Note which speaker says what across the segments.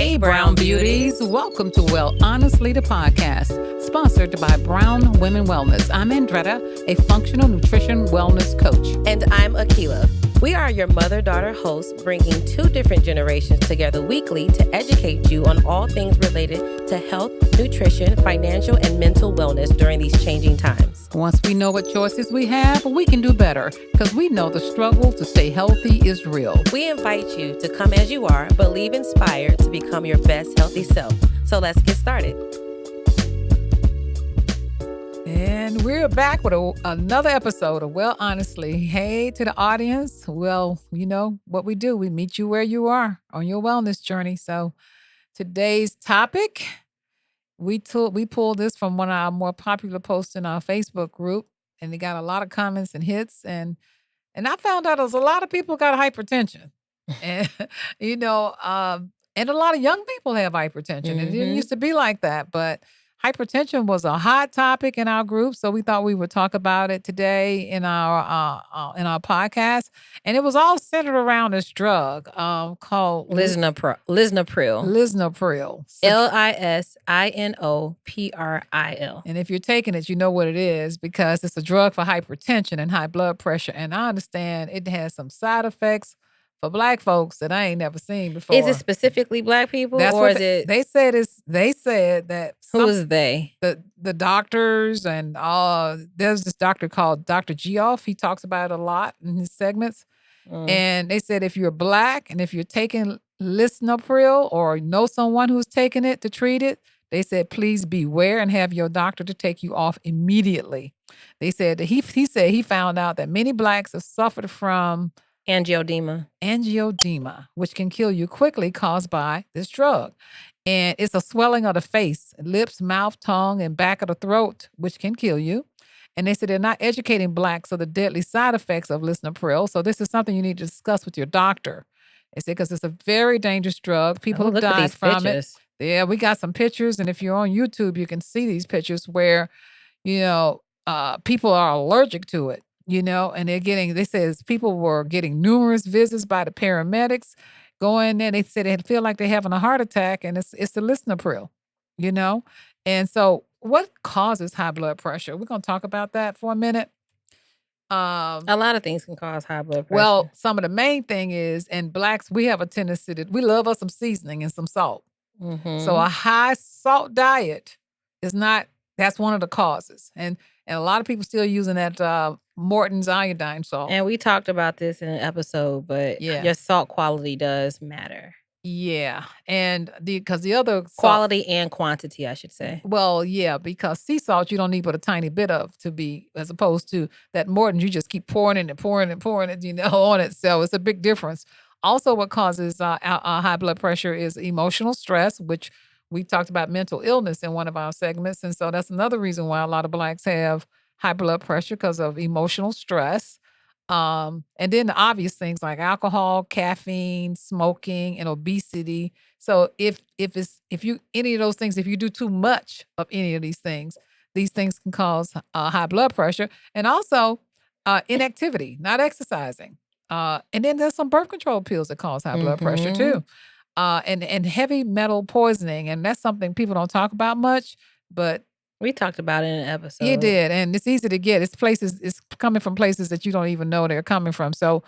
Speaker 1: Hey, Brown Beauties. Welcome to Well Honestly, the podcast, sponsored by Brown Women Wellness. I'm Andretta, a functional nutrition wellness coach.
Speaker 2: And I'm Akila. We are your mother-daughter hosts, bringing two different generations together weekly to educate you on all things related to health, nutrition, financial, and mental wellness during these changing times.
Speaker 1: Once we know what choices we have, we can do better because we know the struggle to stay healthy is real.
Speaker 2: We invite you to come as you are, but leave inspired to become your best healthy self. So let's get started.
Speaker 1: And we're back with another episode of Well Honestly. Hey to the audience. Well, you know what we do. We meet you where you are on your wellness journey. So today's topic, we pulled this from one of our more popular posts in our Facebook group, and it got a lot of comments and hits. And I found out there's a lot of people got hypertension, and and a lot of young people have hypertension. And it didn't used to be like that, but hypertension was a hot topic in our group, so we thought we would talk about it today in our podcast. And it was all centered around this drug called
Speaker 2: LISINOPRIL.
Speaker 1: LISINOPRIL.
Speaker 2: LISINOPRIL.
Speaker 1: And if you're taking it, you know what it is because it's a drug for hypertension and high blood pressure. And I understand it has some side effects for Black folks that I ain't never seen before.
Speaker 2: Is it specifically Black people,
Speaker 1: That's
Speaker 2: or is it?
Speaker 1: They said that.
Speaker 2: Who is they?
Speaker 1: The doctors and there's this doctor called Dr. Geoff. He talks about it a lot in his segments. And they said if you're Black and if you're taking LISINOPRIL or know someone who's taking it to treat it, they said please beware and have your doctor to take you off immediately. They said that he said he found out that many Blacks have suffered from angioedema, which can kill you quickly, caused by this drug. And it's a swelling of the face, lips, mouth, tongue, and back of the throat, which can kill you. And they said they're not educating Blacks of the deadly side effects of LISINOPRIL. So this is something you need to discuss with your doctor. They said because it's a very dangerous drug. People have died from it. Yeah, we got some pictures. And if you're on YouTube, you can see these pictures where, people are allergic to it. And they said people were getting numerous visits by the paramedics going there. They said they feel like they're having a heart attack, and it's the LISINOPRIL, And so what causes high blood pressure? We're going to talk about that for a minute.
Speaker 2: A lot of things can cause high blood pressure.
Speaker 1: Well, some of the main thing is, in Blacks, we have a tendency that we love us some seasoning and some salt. So a high salt diet that's one of the causes. And a lot of people still using that Morton's iodine salt.
Speaker 2: And we talked about this in an episode, but your salt quality does matter.
Speaker 1: Yeah. And because the other
Speaker 2: quality and quantity, I should say.
Speaker 1: Well, yeah, because sea salt you don't need but a tiny bit of to be, as opposed to that Morton's, you just keep pouring it, on it. So it's a big difference. Also, what causes high blood pressure is emotional stress, which we talked about mental illness in one of our segments. And so that's another reason why a lot of Blacks have high blood pressure, because of emotional stress. And then the obvious things like alcohol, caffeine, smoking, and obesity. So if you any of those things, if you do too much of any of these things can cause high blood pressure. And also inactivity, not exercising. And then there's some birth control pills that cause high blood pressure too. And heavy metal poisoning. And that's something people don't talk about much, but
Speaker 2: we talked about it in an episode.
Speaker 1: You did, and it's easy to get. It's coming from places that you don't even know they're coming from. So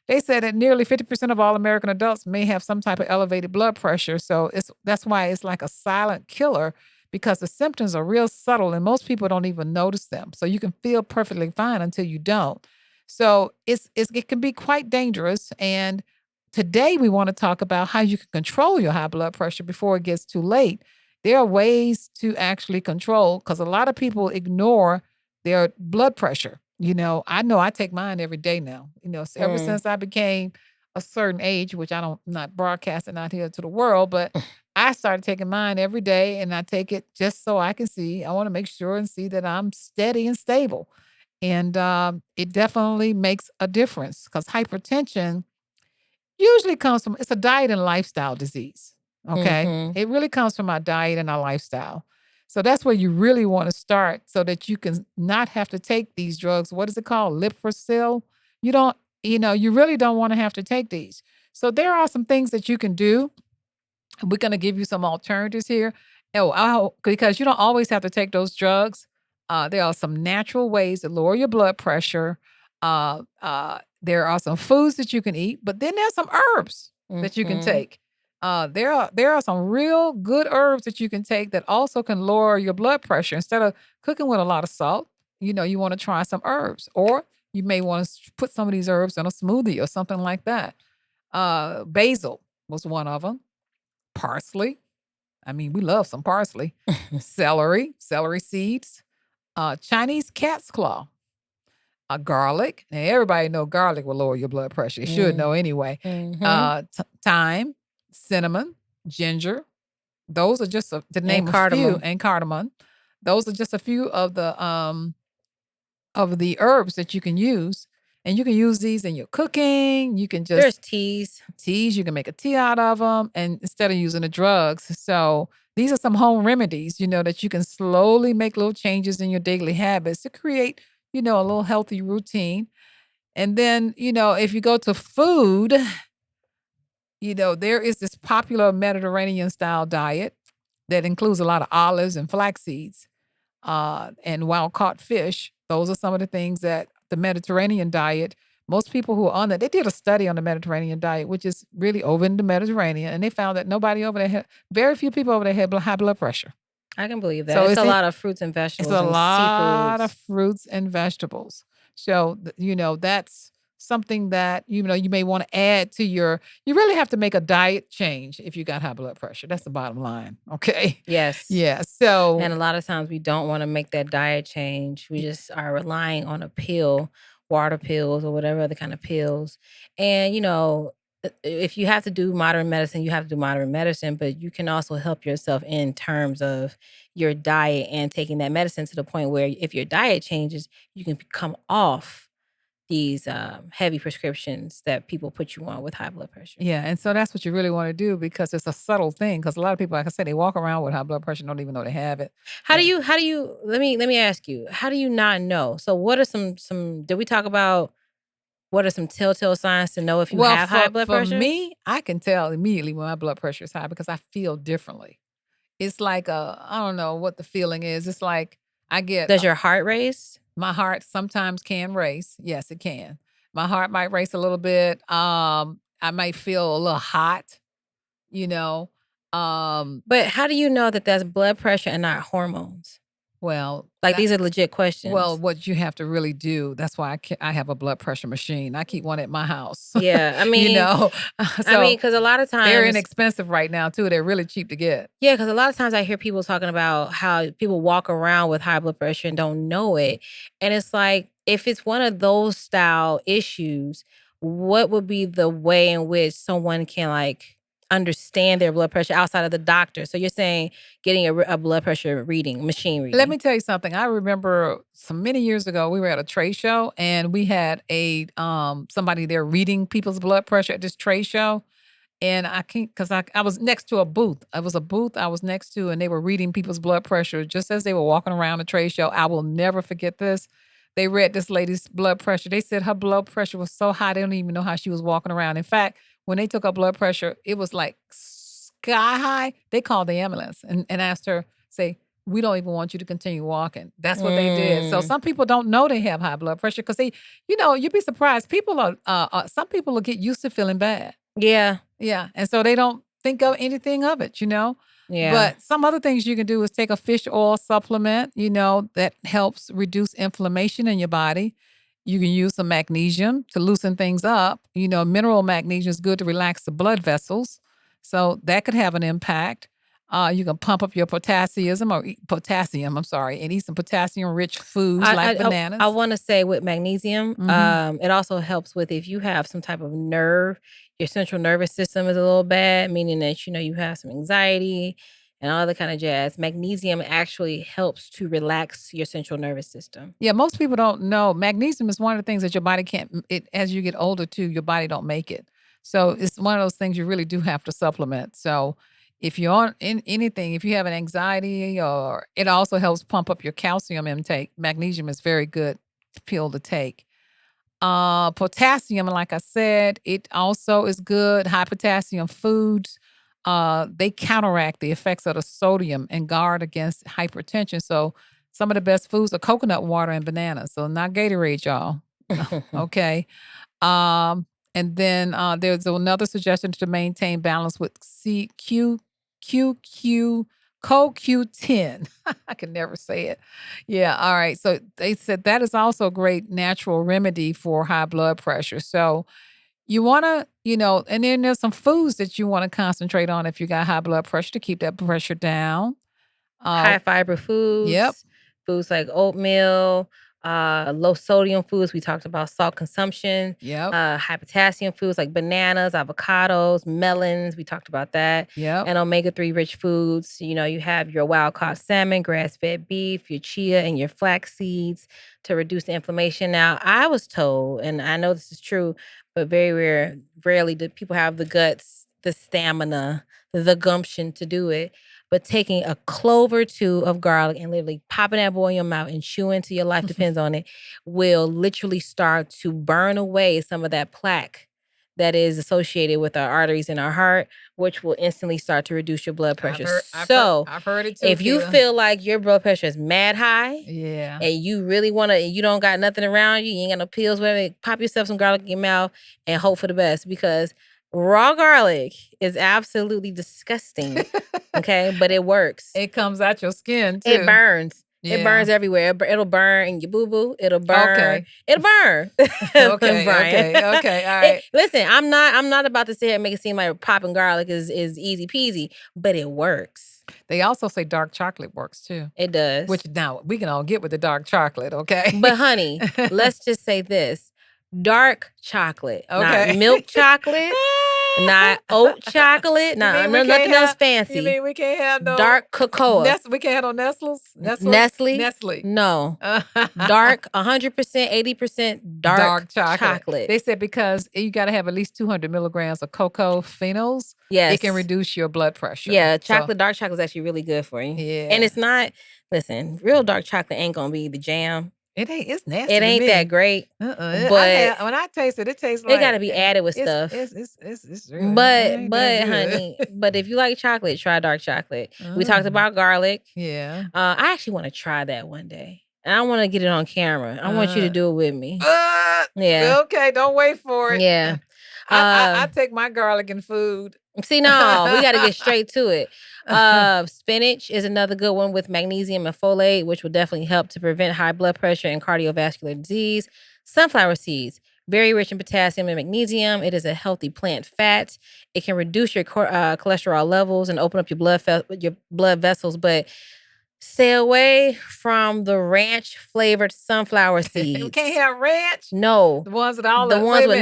Speaker 1: they said that nearly 50% of all American adults may have some type of elevated blood pressure. So that's why it's like a silent killer, because the symptoms are real subtle and most people don't even notice them. So you can feel perfectly fine until you don't. So it can be quite dangerous. And today we want to talk about how you can control your high blood pressure before it gets too late. There are ways to actually control, because a lot of people ignore their blood pressure. I know I take mine every day now. Ever since I became a certain age, which I'm not broadcasting out here to the world, but I started taking mine every day, and I take it just so I can see. I want to make sure and see that I'm steady and stable. And it definitely makes a difference, because hypertension usually comes from, it's a diet and lifestyle disease. Okay. It really comes from our diet and our lifestyle. So that's where you really want to start, so that you can not have to take these drugs. What is it called? Lipisil. You really don't want to have to take these. So there are some things that you can do We're going to give you some alternatives here. Because you don't always have to take those drugs. There are some natural ways to lower your blood pressure. There are some foods that you can eat, but then there's some herbs that you can take. There are some real good herbs that you can take that also can lower your blood pressure. Instead of cooking with a lot of salt, you want to try some herbs, or you may want to put some of these herbs in a smoothie or something like that. Basil was one of them. Parsley. I mean, we love some parsley. Celery seeds, Chinese cat's claw, garlic. Now, everybody know garlic will lower your blood pressure. They should know anyway. Thyme, cinnamon, ginger. Those are just to name a few, and cardamom. Those are just a few of the herbs that you can use. And you can use these in your cooking. You can just
Speaker 2: There's teas.
Speaker 1: You can make a tea out of them, and instead of using the drugs. So these are some home remedies, that you can slowly make little changes in your daily habits to create, a little healthy routine. And then, if you go to food, there is this popular Mediterranean style diet that includes a lot of olives and flax seeds, and wild caught fish. Those are some of the things that the Mediterranean diet, most people who are on that, they did a study on the Mediterranean diet, which is really over in the Mediterranean, and they found that very few people over there had high blood pressure.
Speaker 2: I can believe that. So it's a lot of fruits and vegetables.
Speaker 1: It's a
Speaker 2: and
Speaker 1: lot
Speaker 2: seafoods.
Speaker 1: of fruits and vegetables. So, that's something that, you may want to add to you really have to make a diet change if you got high blood pressure. That's the bottom line. Okay.
Speaker 2: Yes.
Speaker 1: Yeah. So.
Speaker 2: And a lot of times we don't want to make that diet change. We just are relying on a pill, water pills or whatever other kind of pills. And, if you have to do modern medicine, you have to do modern medicine, but you can also help yourself in terms of your diet and taking that medicine to the point where if your diet changes, you can come off these heavy prescriptions that people put you on with high blood pressure.
Speaker 1: Yeah, and so that's what you really want to do, because it's a subtle thing. Because a lot of people, like I said, they walk around with high blood pressure and don't even know they have it.
Speaker 2: How do you? Let me ask you. How do you not know? So, what are some? Did we talk about? What are some telltale signs to know if you have high blood pressure?
Speaker 1: For me, I can tell immediately when my blood pressure is high because I feel differently. It's like I don't know what the feeling is. It's like I get.
Speaker 2: Does your heart race?
Speaker 1: My heart sometimes can race. Yes, it can. My heart might race a little bit. I might feel a little hot,
Speaker 2: But how do you know that that's blood pressure and not hormones?
Speaker 1: Well,
Speaker 2: these are legit questions.
Speaker 1: Well, what you have to really do, that's why I have a blood pressure machine. I keep one at my house.
Speaker 2: Yeah, I mean, because a lot of times
Speaker 1: they're inexpensive right now too. They're really cheap to get.
Speaker 2: Yeah, because a lot of times I hear people talking about how people walk around with high blood pressure and don't know it. And it's like, if it's one of those style issues, what would be the way in which someone can understand their blood pressure outside of the doctor? So you're saying getting a blood pressure machine reading.
Speaker 1: Let me tell you something. I remember many years ago, we were at a trade show and we had somebody there reading people's blood pressure at this trade show. And I can't, because I was next to a booth. It was a booth I was next to, and they were reading people's blood pressure just as they were walking around the trade show. I will never forget this. They read this lady's blood pressure. They said her blood pressure was so high, they don't even know how she was walking around. In fact, when they took her blood pressure, it was like sky high. They called the ambulance and asked her, say, we don't even want you to continue walking. That's what they did. So some people don't know they have high blood pressure because you'd be surprised. Some people will get used to feeling bad.
Speaker 2: Yeah.
Speaker 1: Yeah. And so they don't think of anything of it,
Speaker 2: Yeah.
Speaker 1: But some other things you can do is take a fish oil supplement, that helps reduce inflammation in your body. You can use some magnesium to loosen things up. Mineral magnesium is good to relax the blood vessels. So that could have an impact. You can pump up your potassium, and eat some potassium-rich foods like bananas.
Speaker 2: I want to say with magnesium, it also helps with if you have some type of nerve, your central nervous system is a little bad, meaning that, you have some anxiety and all that kind of jazz. Magnesium actually helps to relax your central nervous system.
Speaker 1: Yeah, most people don't know. Magnesium is one of the things that your body can't, as you get older too, your body don't make it. So it's one of those things you really do have to supplement. So if you're on anything, if you have an anxiety, or it also helps pump up your calcium intake. Magnesium is very good pill to take. Potassium, like I said, it also is good. High potassium foods. they counteract the effects of the sodium and guard against hypertension. So some of the best foods are coconut water and bananas. So not Gatorade, y'all. Okay. Um, and then there's another suggestion to maintain balance with CoQ10. I can never say it. Yeah. All right. So they said that is also a great natural remedy for high blood pressure. So you want to, and then there's some foods that you want to concentrate on if you got high blood pressure to keep that pressure down.
Speaker 2: High fiber foods.
Speaker 1: Yep.
Speaker 2: Foods like oatmeal, low sodium foods. We talked about salt consumption.
Speaker 1: Yep.
Speaker 2: High potassium foods like bananas, avocados, melons. We talked about that.
Speaker 1: Yep.
Speaker 2: And omega-3 rich foods. You have your wild-caught salmon, grass-fed beef, your chia, and your flax seeds to reduce the inflammation. Now, I was told, and I know this is true, but rarely do people have the guts, the stamina, the gumption to do it. But taking a clove or two of garlic and literally popping that boy in your mouth and chewing till your life depends on it will literally start to burn away some of that plaque that is associated with our arteries in our heart, which will instantly start to reduce your blood pressure.
Speaker 1: I've heard it too.
Speaker 2: If you feel like your blood pressure is mad high,
Speaker 1: yeah,
Speaker 2: and you really want to, you don't got nothing around you, you ain't got no pills, whatever, pop yourself some garlic in your mouth and hope for the best, because raw garlic is absolutely disgusting. Okay, but it works.
Speaker 1: It comes out your skin too.
Speaker 2: It burns. Yeah. It burns everywhere. It'll burn in your boo-boo. It'll burn.
Speaker 1: Okay.
Speaker 2: It'll burn.
Speaker 1: Okay. All right.
Speaker 2: Listen, I'm not about to sit here and make it seem like popping garlic is easy peasy, but it works.
Speaker 1: They also say dark chocolate works too.
Speaker 2: It does.
Speaker 1: Which now we can all get with the dark chocolate, okay?
Speaker 2: But honey, let's just say this. Dark chocolate. Okay. Not milk chocolate. Not oat chocolate. Not nothing else fancy.
Speaker 1: You mean we can't have no
Speaker 2: dark cocoa?
Speaker 1: We can't have no Nestle's?
Speaker 2: Nestle? No. Dark, 100%, 80% dark chocolate.
Speaker 1: They said because you got to have at least 200 milligrams of cocoa phenols.
Speaker 2: Yes.
Speaker 1: It can reduce your blood pressure.
Speaker 2: Yeah, dark chocolate is actually really good for you.
Speaker 1: Yeah.
Speaker 2: And it's not, listen, real dark chocolate ain't going to be the jam.
Speaker 1: It ain't. It's nasty.
Speaker 2: It ain't that great.
Speaker 1: But when I taste it, it tastes like
Speaker 2: it got to be added with stuff.
Speaker 1: It's really,
Speaker 2: but honey, but if you like chocolate, try dark chocolate. We talked about garlic.
Speaker 1: Yeah.
Speaker 2: I actually want to try that one day, and I want to get it on camera. I want you to do it with me. Yeah.
Speaker 1: Okay. Don't wait for it.
Speaker 2: Yeah.
Speaker 1: I take my garlic and food.
Speaker 2: See, no, we got to get straight to it. Spinach is another good one with magnesium and folate, which will definitely help to prevent high blood pressure and cardiovascular disease. Sunflower seeds, very rich in potassium and magnesium. It is a healthy plant fat. It can reduce your cholesterol levels and open up your blood vessels, but stay away from the ranch flavored sunflower seeds.
Speaker 1: We can't have ranch.
Speaker 2: No,
Speaker 1: the ones with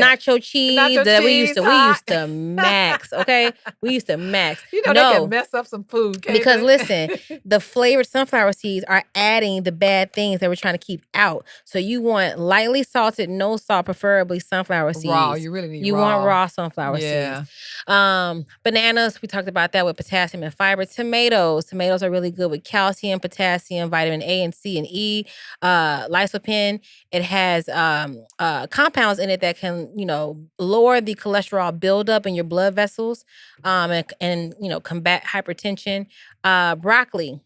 Speaker 2: nacho cheese that we used to max. Okay, we used to max.
Speaker 1: They can mess up some food.
Speaker 2: Because listen, the flavored sunflower seeds are adding the bad things that we're trying to keep out. So you want lightly salted, no salt, preferably sunflower seeds.
Speaker 1: Raw. You really need.
Speaker 2: You want raw sunflower
Speaker 1: seeds.
Speaker 2: Bananas. We talked about that with potassium and fiber. Tomatoes are really good with calcium, potassium, vitamin A and C and E, lycopene. It has compounds in it that can, lower the cholesterol buildup in your blood vessels, and combat hypertension. Broccoli.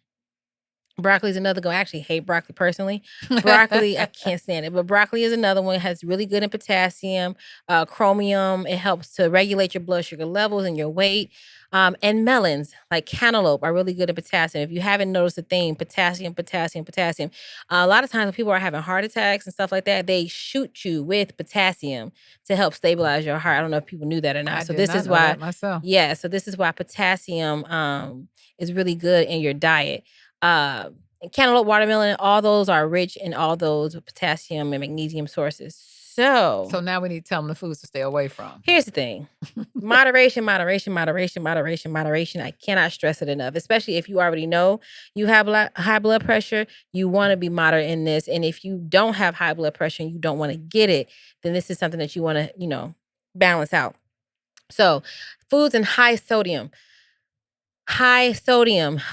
Speaker 2: Broccoli is another one. I actually hate broccoli personally. Broccoli, I can't stand it. But broccoli is another one. It has really good in potassium, chromium. It helps to regulate your blood sugar levels and your weight. And melons, like cantaloupe, are really good in potassium. If you haven't noticed a thing, potassium. A lot of times when people are having heart attacks and stuff like that, they shoot you with potassium to help stabilize your heart. I don't know if people knew that or not. So this is why
Speaker 1: myself.
Speaker 2: Yeah, so this is why potassium is really good in your diet. Cantaloupe, watermelon, all those are rich in all those potassium and magnesium sources. So
Speaker 1: now we need to tell them the foods to stay away from.
Speaker 2: Here's the thing. Moderation. I cannot stress it enough, especially if you already know you have high blood pressure. You want to be moderate in this. And if you don't have high blood pressure and you don't want to get it, then this is something that you want to, balance out. So foods and high sodium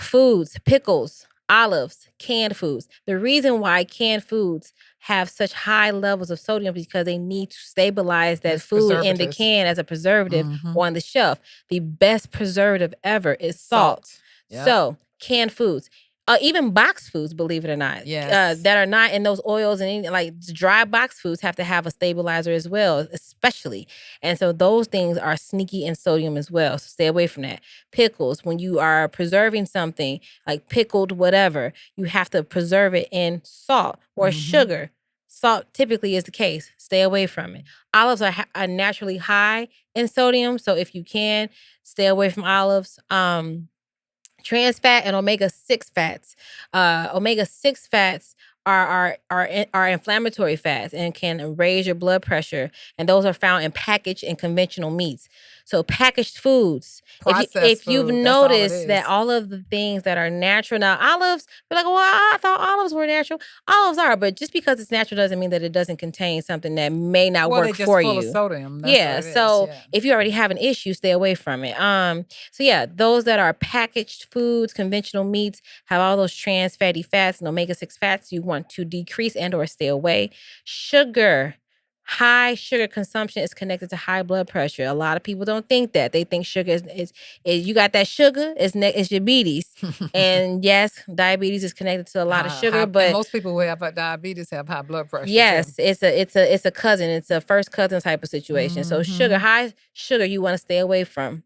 Speaker 2: foods, pickles, Olives, canned foods. The reason why canned foods have such high levels of sodium is because they need to stabilize that
Speaker 1: It's
Speaker 2: food in the
Speaker 1: preservatives.
Speaker 2: can as a preservative
Speaker 1: Mm-hmm.
Speaker 2: on the shelf. The best preservative ever is salt.
Speaker 1: Salt. Yep.
Speaker 2: So, canned foods. Even box foods, believe it or not,
Speaker 1: Yes.
Speaker 2: that are not in those oils and like dry box foods have to have a stabilizer as well, especially. And so those things are sneaky in sodium as well. So stay away from that. Pickles, when you are preserving something like pickled whatever, you have to preserve it in salt or sugar. Salt typically is the case. Stay away from it. Olives are naturally high in sodium, so if you can, stay away from olives. Trans fat and omega-6 fats. Omega-6 fats are inflammatory fats and can raise your blood pressure. And those are found in packaged and conventional meats. So packaged foods.
Speaker 1: Processed
Speaker 2: If you've
Speaker 1: food. That's all it
Speaker 2: noticed that
Speaker 1: is.
Speaker 2: all of the things that are natural now, olives, you're like, well, I thought olives were natural. Olives are, but just because it's natural doesn't mean that it doesn't contain something that may not
Speaker 1: Well,
Speaker 2: work
Speaker 1: they're just
Speaker 2: for
Speaker 1: full of
Speaker 2: you.
Speaker 1: sodium. That's what
Speaker 2: Yeah.
Speaker 1: it is.
Speaker 2: So
Speaker 1: Yeah.
Speaker 2: if you already have an issue, stay away from it. So yeah, those that are packaged foods, conventional meats, have all those trans fatty fats and omega-6 fats you want to decrease and or stay away. Sugar. High sugar consumption is connected to high blood pressure. A lot of people don't think that. They think sugar is you got that sugar, it's diabetes. And yes, diabetes is connected to a lot of sugar,
Speaker 1: And
Speaker 2: but
Speaker 1: most people who have diabetes have high blood pressure too.
Speaker 2: yes, it's a cousin. It's a first cousin type of situation. So high sugar, you want to stay away from.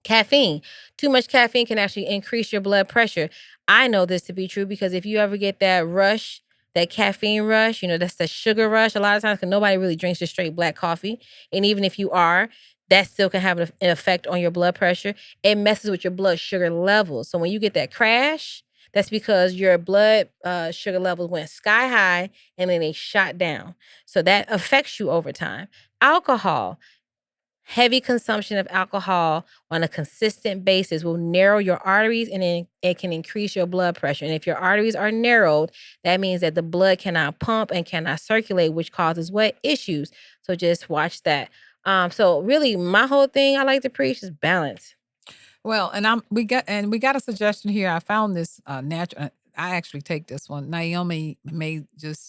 Speaker 2: Caffeine. Too much caffeine can actually increase your blood pressure. I know this to be true because if you ever get that rush, that caffeine rush, that's the sugar rush. A lot of times, because nobody really drinks just straight black coffee. And even if you are, that still can have an effect on your blood pressure. It messes with your blood sugar levels. So when you get that crash, that's because your blood sugar levels went sky high and then they shot down. So that affects you over time. Alcohol. Heavy consumption of alcohol on a consistent basis will narrow your arteries and it can increase your blood pressure. And if your arteries are narrowed, that means that the blood cannot pump and cannot circulate, which causes what? Issues. So just watch that. So really my whole thing I like to preach is balance.
Speaker 1: Well, and we got a suggestion here. I found this natural. I actually take this one. Naomi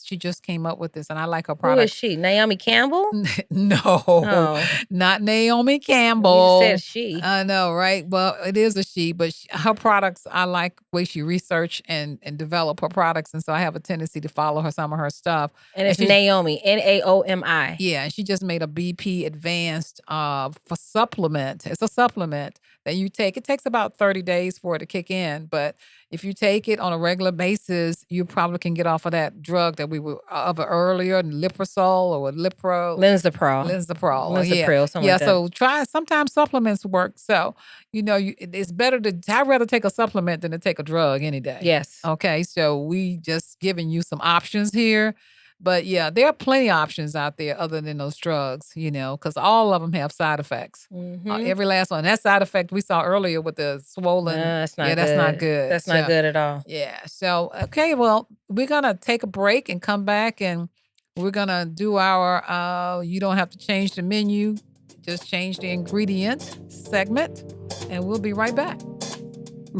Speaker 1: she just came up with this, and I like her
Speaker 2: Who is
Speaker 1: products.
Speaker 2: she? Naomi Campbell?
Speaker 1: No,
Speaker 2: Oh.
Speaker 1: not Naomi
Speaker 2: You
Speaker 1: Campbell.
Speaker 2: said she.
Speaker 1: I know, right? Well, it is a she, but her products, I like the way she research and develop her products, and so I have a tendency to follow some of her stuff.
Speaker 2: And it's Naomi, Naomi.
Speaker 1: Yeah, and she just made a BP Advanced for supplement. It's a supplement that you take. It takes about 30 days for it to kick in, but if you take it on a regular basis, you probably can get off of that drug that we were of earlier, Liprosol or
Speaker 2: Linzapril.
Speaker 1: Yeah,
Speaker 2: something like that.
Speaker 1: So try. Sometimes supplements work. So it's better I'd rather take a supplement than to take a drug any day.
Speaker 2: Yes.
Speaker 1: Okay, so we just giving you some options here. But yeah, there are plenty of options out there other than those drugs, because all of them have side effects. Every last one. That side effect we saw earlier with the swollen.
Speaker 2: That's not good.
Speaker 1: That's not good.
Speaker 2: That's not good at all.
Speaker 1: Yeah. So, okay, well, we're going to take a break and come back and we're going to do our, you don't have to change the menu, just change the ingredient segment, and we'll be right back.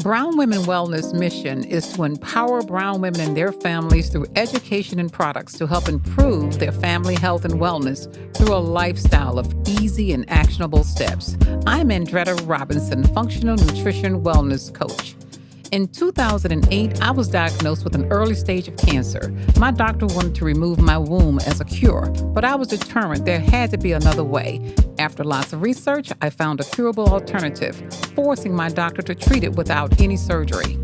Speaker 1: Brown Women Wellness mission is to empower brown women and their families through education and products to help improve their family health and wellness through a lifestyle of easy and actionable steps. I'm Andretta Robinson, functional nutrition wellness coach. In 2008, I was diagnosed with an early stage of cancer. My doctor wanted to remove my womb as a cure, but I was determined there had to be another way. After lots of research, I found a curable alternative, forcing my doctor to treat it without any surgery.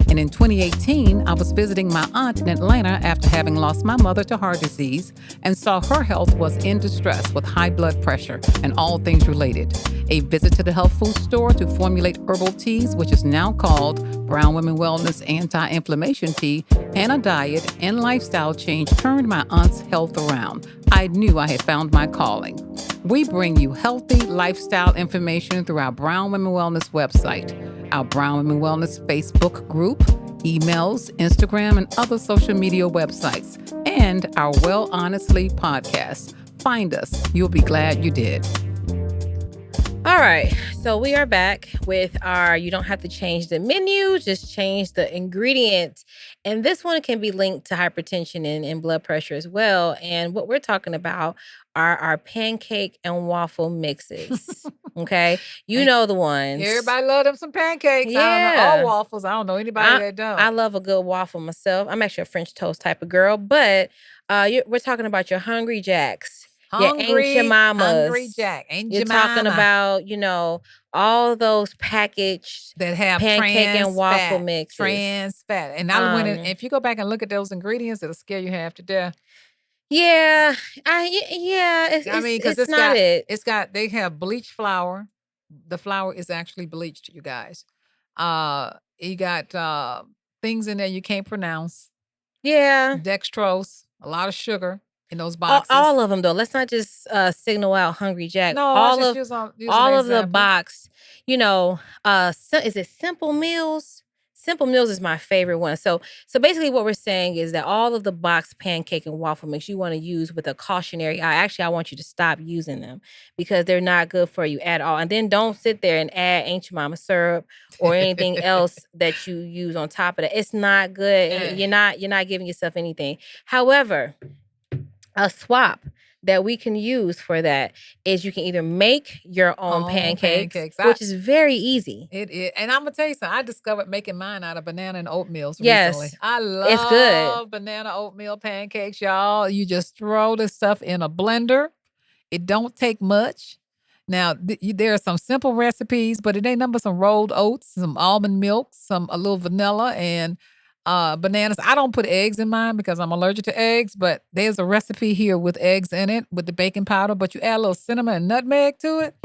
Speaker 1: And in 2018, I was visiting my aunt in Atlanta after having lost my mother to heart disease and saw her health was in distress with high blood pressure and all things related. A visit to the health food store to formulate herbal teas, which is now called Brown Women Wellness Anti-Inflammation Tea, and a diet and lifestyle change turned my aunt's health around. I knew I had found my calling. We bring you healthy lifestyle information through our Brown Women Wellness website, our Brown Women Wellness Facebook group, emails, Instagram, and other social media websites, and our Well Honestly podcast. Find us. You'll be glad you did.
Speaker 2: All All right, so we are back with our you don't have to change the menu, just change the ingredients. And this one can be linked to hypertension and blood pressure as well. And what we're talking about are our pancake and waffle mixes. Okay, you
Speaker 1: And
Speaker 2: know the ones.
Speaker 1: everybody love them some pancakes. I don't know. Or
Speaker 2: Yeah.
Speaker 1: waffles. I don't know anybody
Speaker 2: I
Speaker 1: that
Speaker 2: I
Speaker 1: don't.
Speaker 2: love a good waffle myself. I'm actually a French toast type of girl, but we're talking about your Hungry Jacks, your Ancient
Speaker 1: Hungry
Speaker 2: Mamas.
Speaker 1: Jack. Ain't
Speaker 2: You're
Speaker 1: your
Speaker 2: talking
Speaker 1: mama.
Speaker 2: about, all those packaged
Speaker 1: That have
Speaker 2: pancake and waffle mixes.
Speaker 1: trans fat. And I went in,
Speaker 2: Um,
Speaker 1: if you go back and look at those ingredients, it'll scare you half to death.
Speaker 2: yeah, yeah, it's
Speaker 1: I mean,
Speaker 2: it's
Speaker 1: because
Speaker 2: it's not it.
Speaker 1: they have bleached flour. The flour is actually bleached, you guys. You got things in there you can't pronounce.
Speaker 2: Yeah.
Speaker 1: Dextrose, a lot of sugar in those
Speaker 2: All,
Speaker 1: boxes.
Speaker 2: all of them though. Let's not just signal out Hungry Jack.
Speaker 1: No, I
Speaker 2: All
Speaker 1: just
Speaker 2: of
Speaker 1: use an
Speaker 2: all of the
Speaker 1: example.
Speaker 2: box, is it Simple Meals? Simple Meals is my favorite one. So basically what we're saying is that all of the box pancake and waffle mix you want to use with a cautionary eye. Actually, I want you to stop using them because they're not good for you at all. And then don't sit there and add Ancient Mama syrup or anything else that you use on top of that. It's not good. And you're not giving yourself anything. However, a swap that we can use for that is you can either make your own pancakes, which is very easy.
Speaker 1: It is. And I'm going to tell you something. I discovered making mine out of banana and oatmeals
Speaker 2: Yes,
Speaker 1: recently. I
Speaker 2: it's good.
Speaker 1: love banana oatmeal pancakes, y'all. You just throw this stuff in a blender. It don't take much. Now, there are some simple recipes, but it ain't number some rolled oats, some almond milk, a little vanilla, and bananas. I don't put eggs in mine because I'm allergic to eggs, but there's a recipe here with eggs in it with the baking powder, but you add a little cinnamon and nutmeg to it.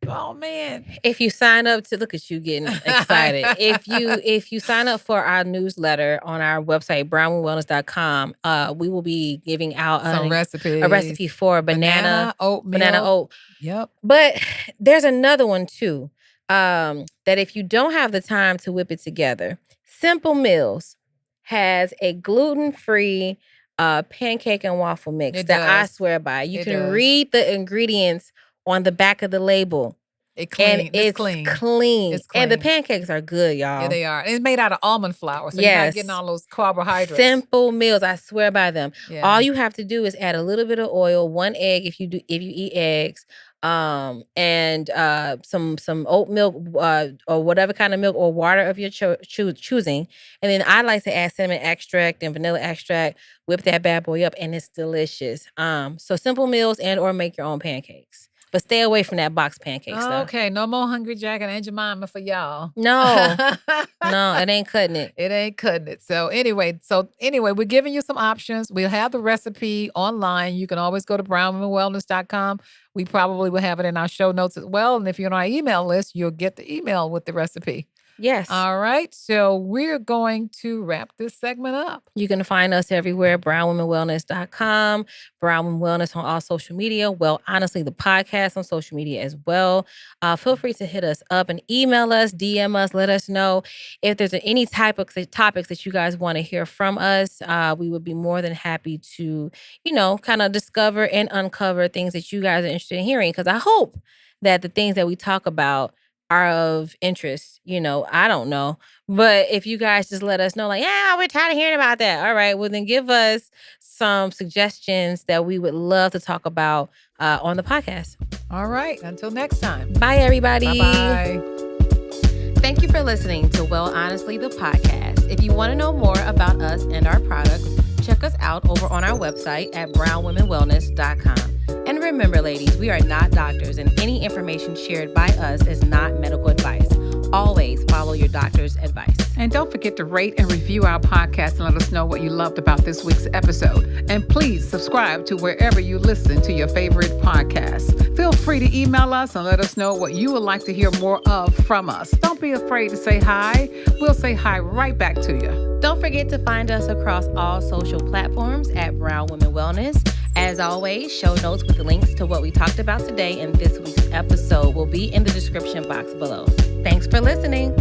Speaker 1: Oh man.
Speaker 2: If you sign up to look at you getting excited. if you sign up for our newsletter on our website, brownwellness.com, we will be giving out
Speaker 1: some recipes.
Speaker 2: A recipe for banana oat.
Speaker 1: Yep.
Speaker 2: But there's another one too. That if you don't have the time to whip it together, Simple Meals has a gluten-free pancake and waffle mix I swear by. You can read the ingredients on the back of the label.
Speaker 1: It's
Speaker 2: clean.
Speaker 1: It's clean.
Speaker 2: And the pancakes are good, y'all.
Speaker 1: Yeah, they are. It's made out of almond flour, so you're not getting all those carbohydrates.
Speaker 2: Simple Meals, I swear by them. Yeah. All you have to do is add a little bit of oil, 1 egg if you eat eggs, and some oat milk or whatever kind of milk or water of your choosing. And then I like to add cinnamon extract and vanilla extract. Whip that bad boy up, and it's delicious. So Simple Meals and or make your own pancakes. But stay away from that box pancake stuff.
Speaker 1: Okay, no more Hungry Jack and Aunt Jemima for y'all.
Speaker 2: No, it ain't cutting it.
Speaker 1: It ain't cutting it. So anyway, we're giving you some options. We'll have the recipe online. You can always go to brownwomenwellness.com. We probably will have it in our show notes as well. And if you're on our email list, you'll get the email with the recipe.
Speaker 2: Yes.
Speaker 1: All right. So we're going to wrap this segment up.
Speaker 2: You can find us everywhere, brownwomenwellness.com, Brown Women Wellness on all social media. Well, honestly, the podcast on social media as well. Feel free to hit us up and email us, DM us, let us know if there's any type of topics that you guys want to hear from us. We would be more than happy to, kind of discover and uncover things that you guys are interested in hearing. Because I hope that the things that we talk about are of interest. I don't know. But if you guys just let us know, like, yeah, we're tired of hearing about that. All right, well, then give us some suggestions that we would love to talk about on the podcast.
Speaker 1: All right. Until next time.
Speaker 2: Bye, everybody.
Speaker 1: Bye-bye.
Speaker 2: Thank you for listening to Well Honestly, the podcast. If you want to know more about us and our products, check us out over on our website at brownwomenwellness.com. And remember, ladies, we are not doctors, and any information shared by us is not medical advice. Always follow your doctor's advice.
Speaker 1: And don't forget to rate and review our podcast and let us know what you loved about this week's episode. And please subscribe to wherever you listen to your favorite podcasts. Feel free to email us and let us know what you would like to hear more of from us. Don't be afraid to say hi. We'll say hi right back to you.
Speaker 2: Don't forget to find us across all social platforms at Brown Women Wellness. As always, show notes with links to what we talked about today in this week's episode will be in the description box below. Thanks for listening.